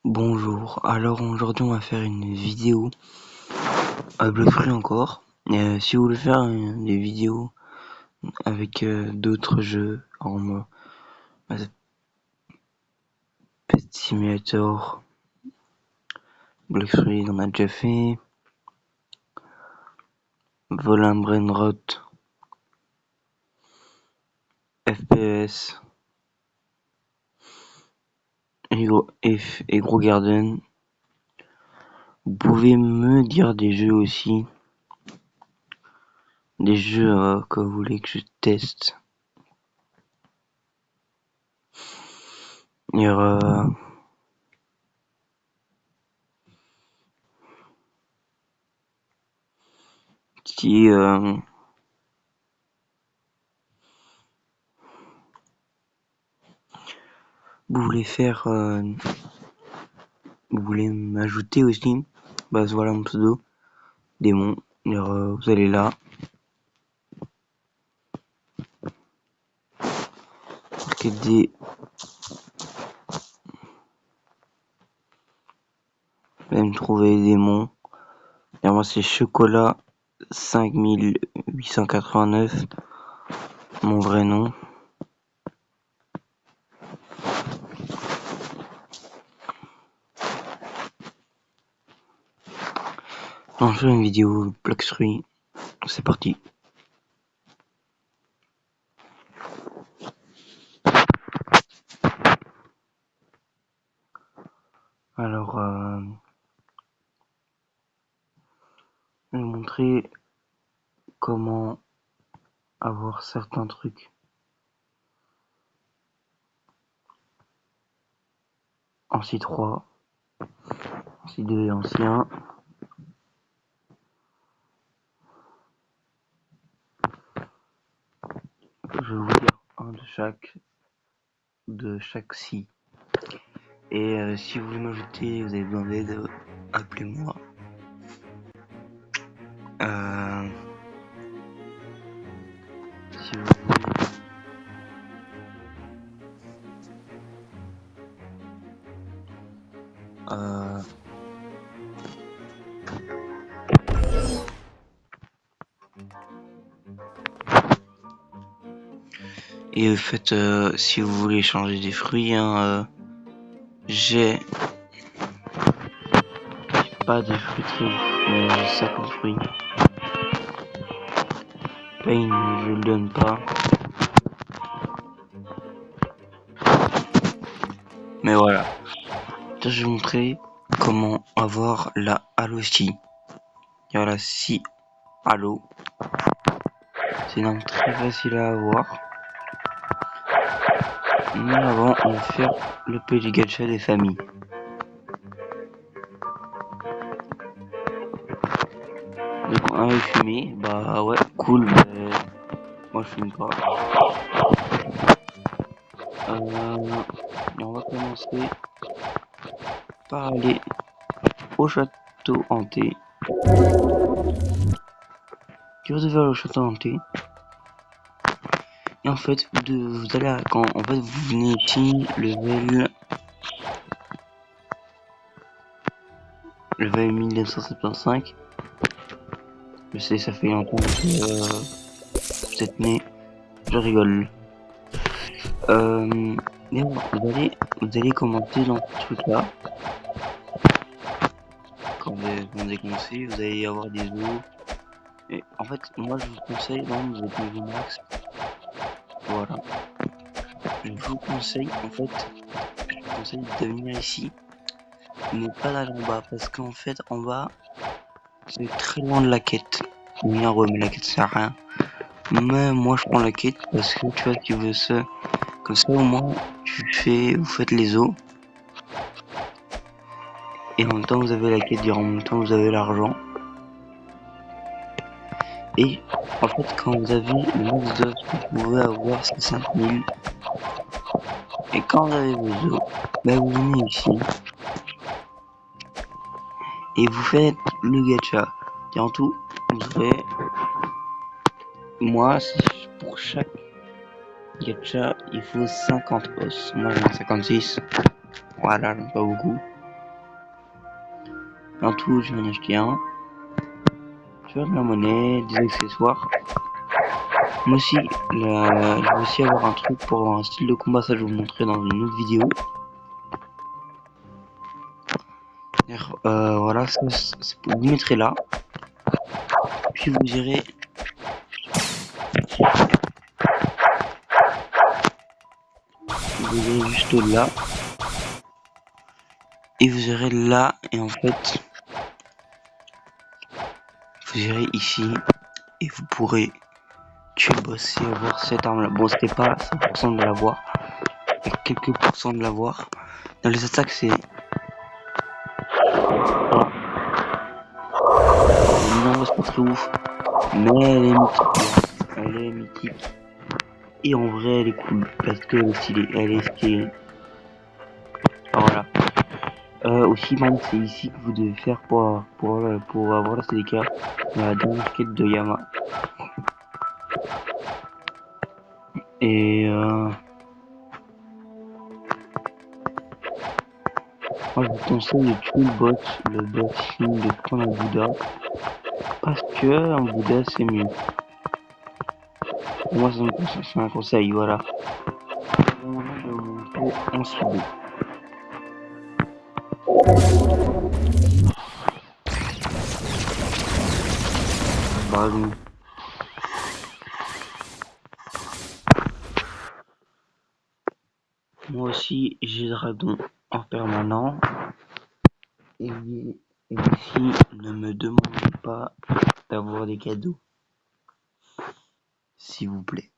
Bonjour, alors aujourd'hui on va faire une vidéo à Blockfree encore. Si vous voulez faire des vidéos avec d'autres jeux en mode Pet Simulator, Blockfree on a déjà fait, Volin Brainrot, FPS et Gros Garden. Vous pouvez me dire des jeux aussi, des jeux que vous voulez que je teste. Il y aura qui vous voulez faire, vous voulez m'ajouter aussi, bah voilà mon pseudo, démon. Alors, vous allez là, des vous allez me trouver démon. Et moi c'est Chocolat 5889, mon vrai nom. On fait une vidéo Blockstream, c'est parti. Alors, je vais vous montrer comment avoir certains trucs en C3, en C2 et en C1. Je vais vous dire un de chaque C. Et si vous voulez m'ajouter, vous avez besoin d'aide, appelez-moi. Si vous voulez. Et en fait, si vous voulez changer des fruits, j'ai pas des fruits très ouf, mais j'ai 50 fruits. Pain, je le donne pas. Mais voilà. Là, je vais vous montrer comment avoir la Halo Scie. Il y a la Scie Halo. C'est une arme très facile à avoir. Mais avant, on va faire le petit gacha des familles. Donc, un est fumé, bah ouais, cool, mais moi je fume pas. Et on va commencer par aller au château hanté. Tu vas vers le château hanté. Et en fait, vous allez quand en fait vous venez ici, level 1975. Je sais, ça fait longtemps que vous êtes né. Je rigole. Mais vous allez commencer dans ce truc là. Quand vous allez commencer, vous allez avoir des os. Et en fait, moi je vous conseille, non, vous êtes niveau max. Voilà. Je vous conseille, en fait, de venir ici, mais pas d'aller en bas, parce qu'en fait, en bas, c'est très loin de la quête. Bien, ouais, mais la quête sert à rien. Mais moi, je prends la quête parce que tu vois, tu veux ça. Comme ça, au moins, vous faites les os. Et en même temps, vous avez la quête, et en même temps, vous avez l'argent. Et en fait, quand vous avez le max d'os que vous pouvez avoir, c'est 5000. Et quand vous avez vos os, bah, vous venez ici. Et vous faites le gacha. Et en tout, vous aurez, moi, pour chaque gacha, il faut 50 os. Moi j'en ai 56. Voilà, j'en ai pas beaucoup. En tout, je vais en acheter un. Tu vois, de la monnaie, des accessoires. Moi aussi, je vais aussi avoir un truc pour un style de combat, ça je vais vous montrer dans une autre vidéo. Voilà, ça, vous mettrez là. Puis vous irez juste là. Et vous irez là, et en fait, vous irez ici, et vous pourrez tuer le boss et avoir cette arme là. Bon, c'était pas 100% de l'avoir, il y a quelques pourcents de l'avoir. Dans les attaques, c'est... Voilà. Non, c'est pas très ouf, mais elle est mythique. Elle est mythique. Et en vrai, elle est cool, parce qu'elle est stylée. Elle est stylée. Voilà. Aussi, man, c'est ici que vous devez faire pour avoir la CDK, la dernière quête de Yama. Et moi je vous conseille de tuer le boss signe de prendre un Bouddha, parce que un Bouddha c'est mieux. Pour moi c'est un conseil, voilà. Maintenant je vais vous montrer un sudo. Pardon. Moi aussi j'ai dragon en permanent. Et ici, ne me demandez pas d'avoir des cadeaux. S'il vous plaît.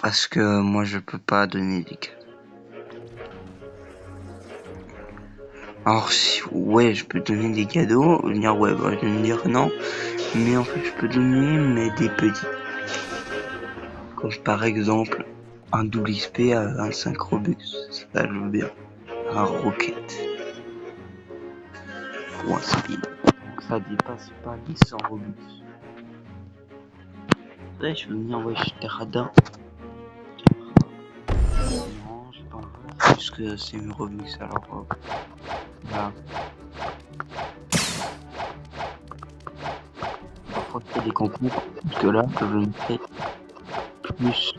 Parce que moi je peux pas donner des cadeaux. Alors si, ouais, je peux donner des cadeaux, dire ouais, bah, je vais me dire non. Mais en fait je peux donner mais des petits. Comme par exemple un double XP à 25 Robux. Ça je veux bien. Un Rocket. Ou un speed. Ça dépasse pas les 100 Robux. Ouais, je peux venir envoyer chez Terrada. Non, j'ai pas envie. Puisque c'est mes Robux alors. Voilà. Parfois je fais des concours. Parce que là, je me fais plus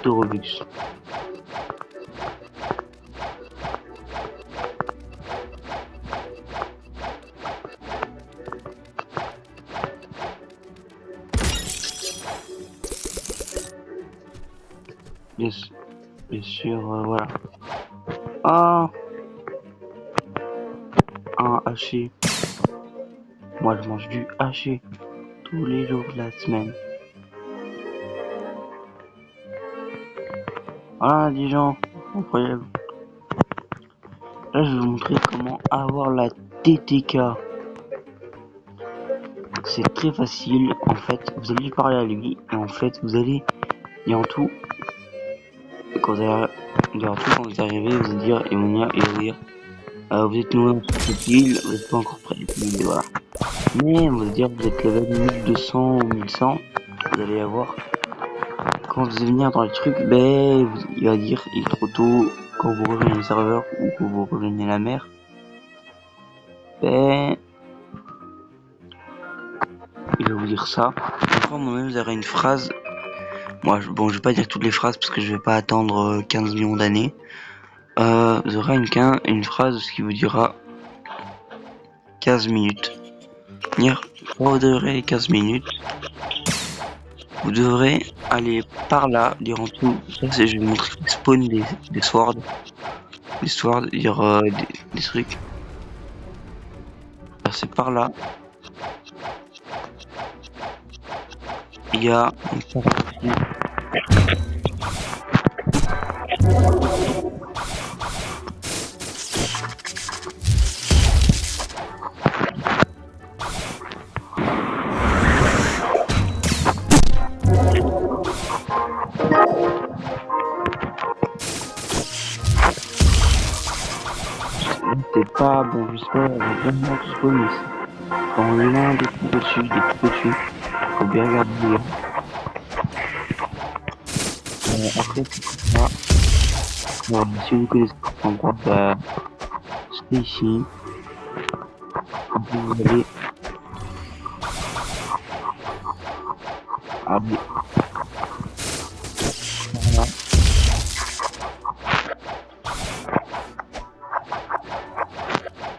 de Robux. Bien sûr, voilà. Ah, un haché. Moi, je mange du haché tous les jours de la semaine. Voilà, des gens, incroyable. Là, je vais vous montrer comment avoir la TTK. C'est très facile. En fait, vous allez parler à lui et en fait, vous allez, et en tout, quand vous arrivez, vous allez dire, et on y va dire. Vous êtes nouveau dans cette île, vous n'êtes pas encore prêt, et voilà. Mais on va dire que vous êtes level 1200 ou 1100, vous allez avoir. Quand vous allez venir dans le truc, ben, il va dire il est trop tôt quand vous rejoignez le serveur ou quand vous rejoignez la mer. Ben, il va vous dire ça. Enfin, moi-même, vous aurez une phrase. Moi, bon, je vais pas dire toutes les phrases parce que je vais pas attendre 15 millions d'années. Vous aurez une phrase qui vous dira 15 minutes. Vous devrez 15 minutes. Vous devrez aller par là, dire en tout. Ça, je vais vous montrer les spawn des swords. Des swords, dire des trucs. Alors, c'est par là. Il y a une c'est pas bon, je sais pas vraiment que spawn ici. dans l'un des trucs au-dessus. Faut bien regarder les gars. Après, c'est ça. Si vous connaissez l'endroit, bah, c'est ici. Après, vous allez aller par là.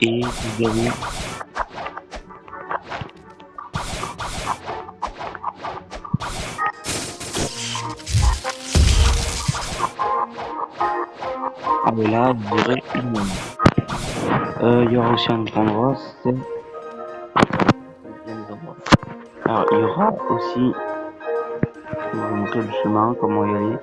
Et vous allez là, vous verrez une monde. Il y aura aussi un autre endroit, c'est bien les endroits. Alors, il y aura aussi, je vais vous montrer le chemin, comment y aller.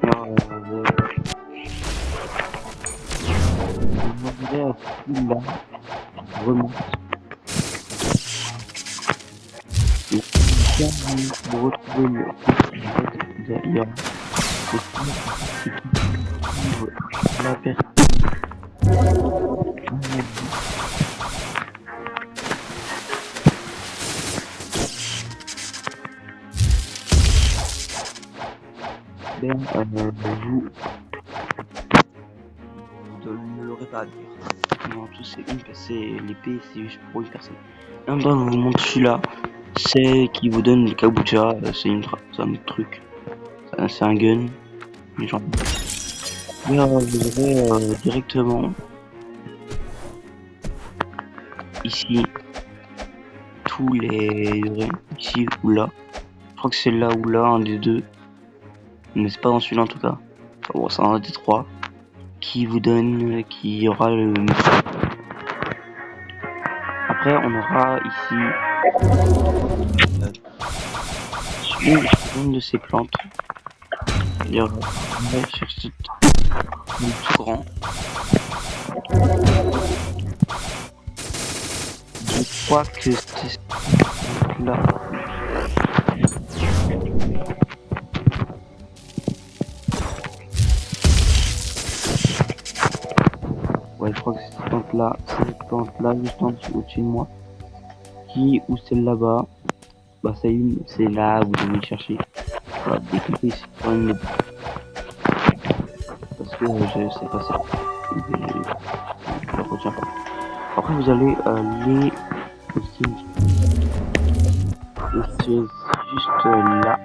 Alors, vous verrez à ce là, vraiment. Et vous retrouvez le il y a la personne. Vous ne l'aurez pas à dire. Non, tout c'est l'épée, c'est juste pour une personne. Et en même temps, je vous montre celui-là. C'est qui vous donne le kabucha, c'est un autre truc. C'est un gun. Mais genre. Là, vous aurez directement ici tous les ici ou là. Je crois que c'est là ou là, un des deux. Mais c'est pas dans celui-là en tout cas. Bon, c'est un des trois. Qui vous donne, qui aura le. Après, on aura ici une de ces plantes. Il y aura sur ce tout grand. Je crois que c'est là. Ouais, je crois que c'est cette plante là, juste en dessous, au-dessus de moi. Ou celle là-bas. Bah, c'est là où vous devez chercher. Voilà, découper sur une. Parce que je sais pas ça. Je le retiens pas. Après, vous allez les aussi. C'est juste là.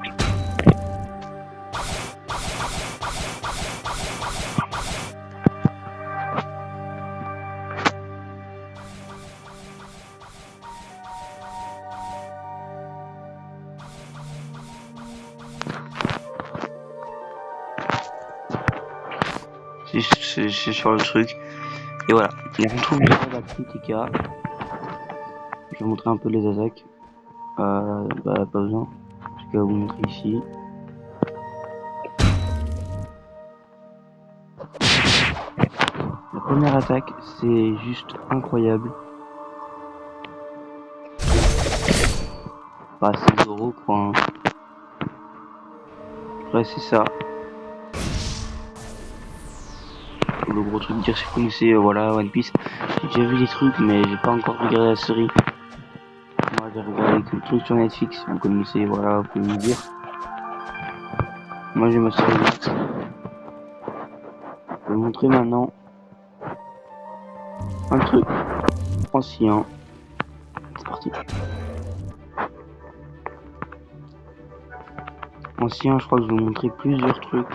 C'est sur le truc. Et voilà. Et on trouve la TTK. Je vais vous montrer un peu les attaques. Bah, pas besoin. Je vais vous montrer ici. La première attaque, c'est juste incroyable. Bah, c'est Zoro quoi. Hein. Ouais, c'est ça. Le gros truc dire si vous connaissez voilà One Piece. J'ai déjà vu des trucs mais j'ai pas encore regardé la série. Moi j'ai regardé que le truc sur Netflix. Si vous connaissez, voilà, vous pouvez me dire. Moi j'ai ma série. Je vais vous montrer maintenant un truc ancien. C'est parti. Ancien, je crois que je vais vous montrer plusieurs trucs.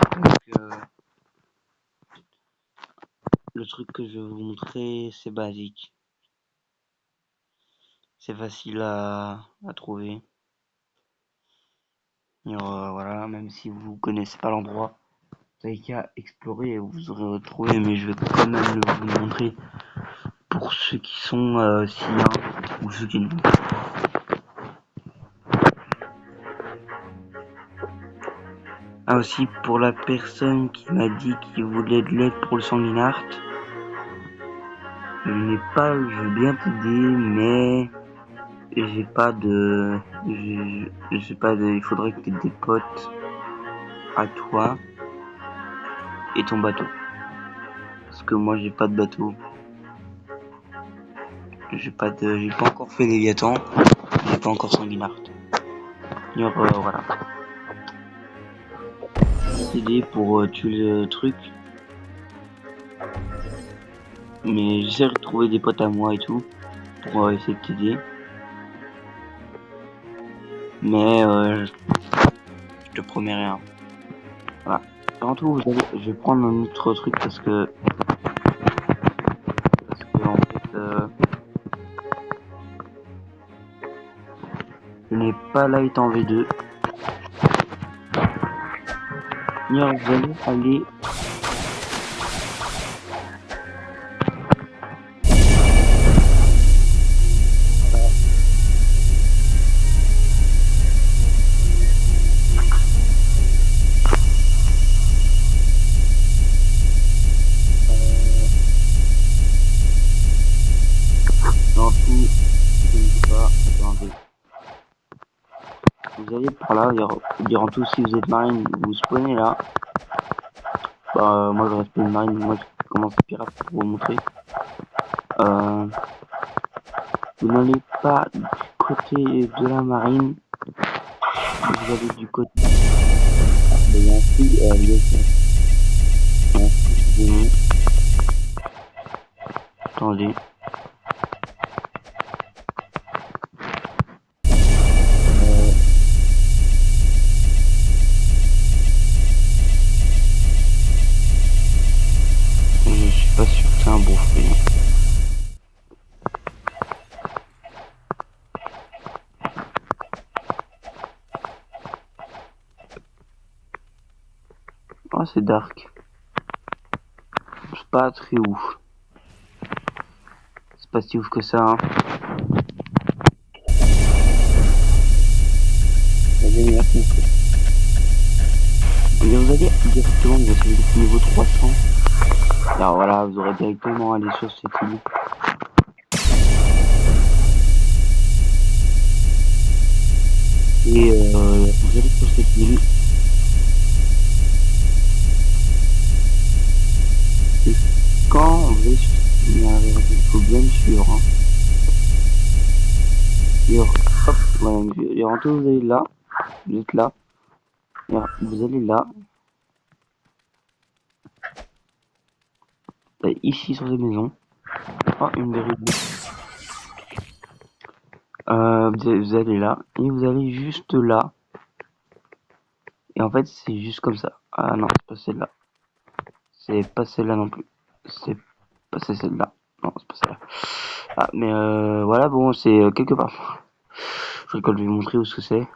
Le truc que je vais vous montrer, c'est basique. C'est facile à trouver. Et voilà, même si vous connaissez pas l'endroit, vous avez qu'à explorer et vous aurez retrouvé, mais je vais quand même vous le montrer pour ceux qui sont siens ou ceux qui ne. Ah, aussi pour la personne qui m'a dit qu'il voulait de l'aide pour le sanguinart. Je veux bien t'aider, mais j'ai pas de, j'ai pas de, il faudrait que tu aies des potes à toi et ton bateau. Parce que moi j'ai pas de bateau. J'ai pas encore fait Léviathan, j'ai pas encore sanguinart. Voilà. T'aider pour tuer le truc. Mais j'essaie de trouver des potes à moi et tout pour essayer de t'aider. Mais je te promets rien. Voilà. Avant tout, je vais prendre un autre truc parce que en fait, je n'ai pas Light en V2. Vous allez aller. Dans tout, je ne sais pas. Attendez. Vous allez par là, durant tout, si vous êtes marine, vous spawnez là. Bah, moi je reste pas une marine, moi je commence pirate pour vous montrer. Vous n'allez pas du côté de la marine, vous allez du côté. Il y a un fil, attendez. Je suis pas sûr que c'est un bon fruit. Oh, c'est dark. C'est pas très ouf. C'est pas si ouf que ça, hein. Vous allez directement, vous allez au niveau 300. Alors voilà, vous aurez directement aller sur cette île. Et vous allez sur cette île. Et quand vous allez sur cette île, il faut bien me suivre. Hein. Et hop, voilà, et en tout, vous allez là. Vous êtes là. Et vous allez là. Et ici sur ces maisons. Oh, une vérité. Vous allez là. Et vous allez juste là. Et en fait, c'est juste comme ça. Ah non, c'est pas celle-là. C'est pas celle-là non plus. C'est pas celle-là. Non, c'est pas celle-là. Ah, mais voilà, bon, c'est quelque part. Je vais vous montrer où ce que c'est.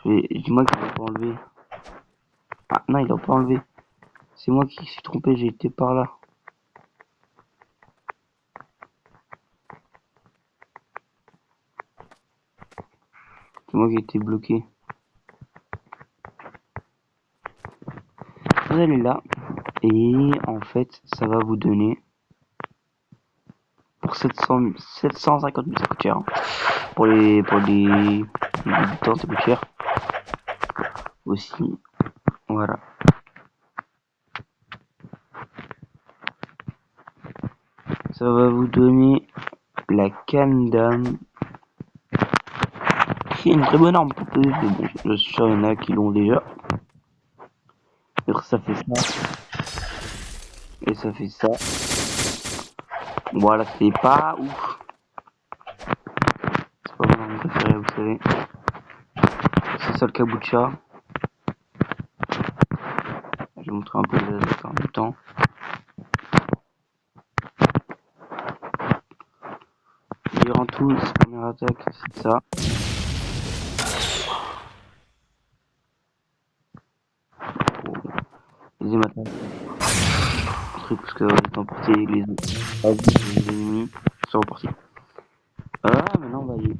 Dis-moi qu'il a pas enlevé. Ah non, il a pas enlevé. C'est moi qui suis trompé, j'ai été par là. C'est moi qui ai été bloqué. Vous allez là. Et en fait, ça va vous donner pour 750 000, ça coûte cher. Hein. Pour les débutants, ça coûte cher. Aussi, voilà. Ça va vous donner la canne d'âme. Qui est une très bonne arme pour PvP. Bon, je suis sûr qu'il y en a qui l'ont déjà. Ça fait ça. Et ça fait ça. Voilà, c'est pas ouf. C'est pas mon arme préférée, vous savez. C'est ça le kabucha. Je vais montrer un peu les attaques en même temps. Durant tout, cette première attaque, c'est ça. Deuxième attaque. Parce que j'ai emporté les ennemis. Ils sont repartis. Ah, maintenant on va y aller.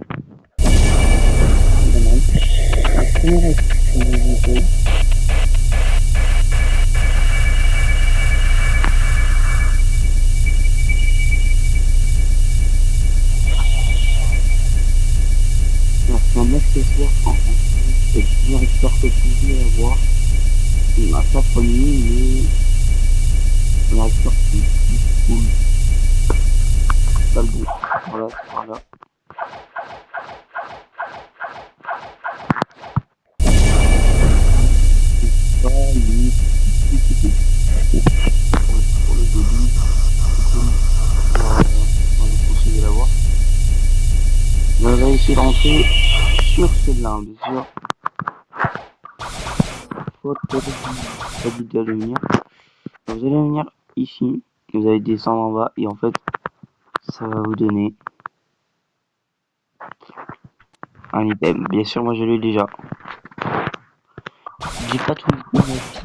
La première attaque, dire, c'est bien récupère quelques vies à voir. On n'a pas premier, mais on récupère plus cool. Pas le but. Voilà, voilà. Ça, lui, pour le début, c'est cool. On va conseiller de l'avoir. On va essayer de rentrer sur celle-là, bien sûr. Faut habiter à venir. Vous allez venir ici, vous allez descendre en bas et en fait, ça va vous donner un item. Bien sûr, moi je l'ai déjà. J'ai pas tout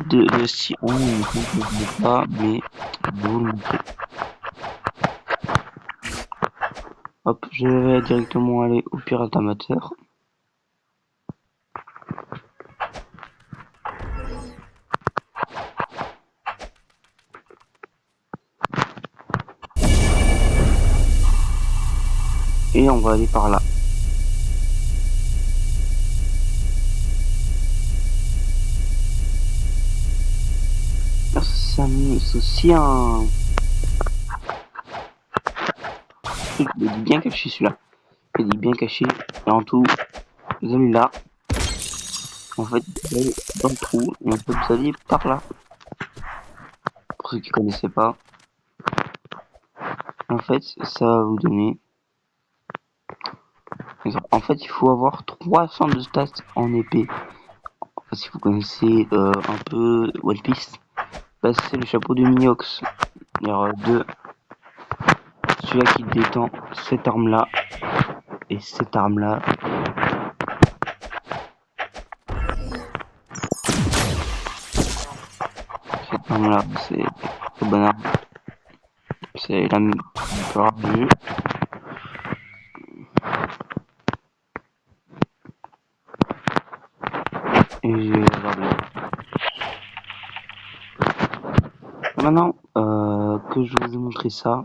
de style, on ne pas, mais je vais vous le montrer. Hop, je vais directement aller au pirate amateur. Et on va aller par là. C'est aussi un truc, il est bien caché celui-là. Il est bien caché. Et en tout, vous allez là. En fait, vous allez dans le trou. Et en fait, vous allez par là. Pour ceux qui connaissaient pas. En fait, ça va vous donner. En fait, il faut avoir 300 de stats en épée. Enfin, si vous connaissez un peu One Piece, bah, c'est le chapeau de Minox. Il y aura deux. Celui-là qui détend cette arme-là et cette arme-là. Cette arme-là, c'est la bonne arme. C'est la meilleure du jeu. Et je vais regarder. Maintenant que je vous ai montré ça,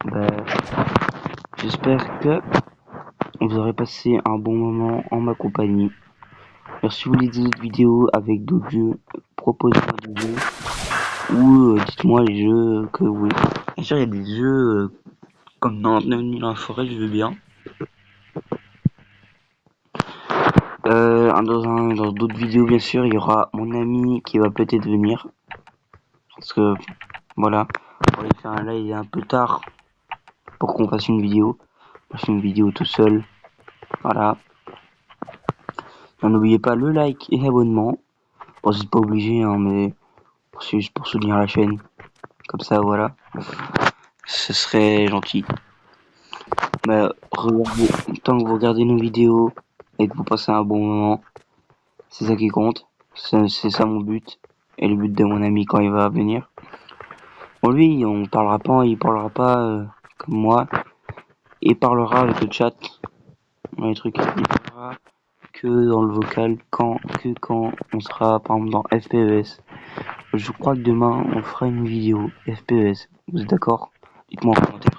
bah, j'espère que vous aurez passé un bon moment en ma compagnie. Alors si vous voulez des autres vidéos avec d'autres jeux, proposez-moi des jeux ou dites-moi les jeux que vous voulez. Bien sûr, il y a des jeux comme dans 99 000 dans la forêt, je veux bien. Dans d'autres vidéos, bien sûr, il y aura mon ami qui va peut-être venir. Parce que, voilà, on va faire un live un peu tard pour qu'on fasse une vidéo. On fasse une vidéo tout seul. Voilà. N'oubliez pas le like et l'abonnement. Bon, c'est pas obligé, hein, mais c'est juste pour soutenir la chaîne. Comme ça, voilà. Ce serait gentil. Mais regardez, tant que vous regardez nos vidéos et que vous passez un bon moment, c'est ça qui compte. C'est ça mon but. Et le but de mon ami quand il va venir. Bon, lui, il parlera pas comme moi. Il parlera avec le chat. Dans les trucs, il parlera que dans le vocal quand on sera par exemple dans FPES. Je crois que demain on fera une vidéo FPES. Vous êtes d'accord? Dites-moi en commentaire.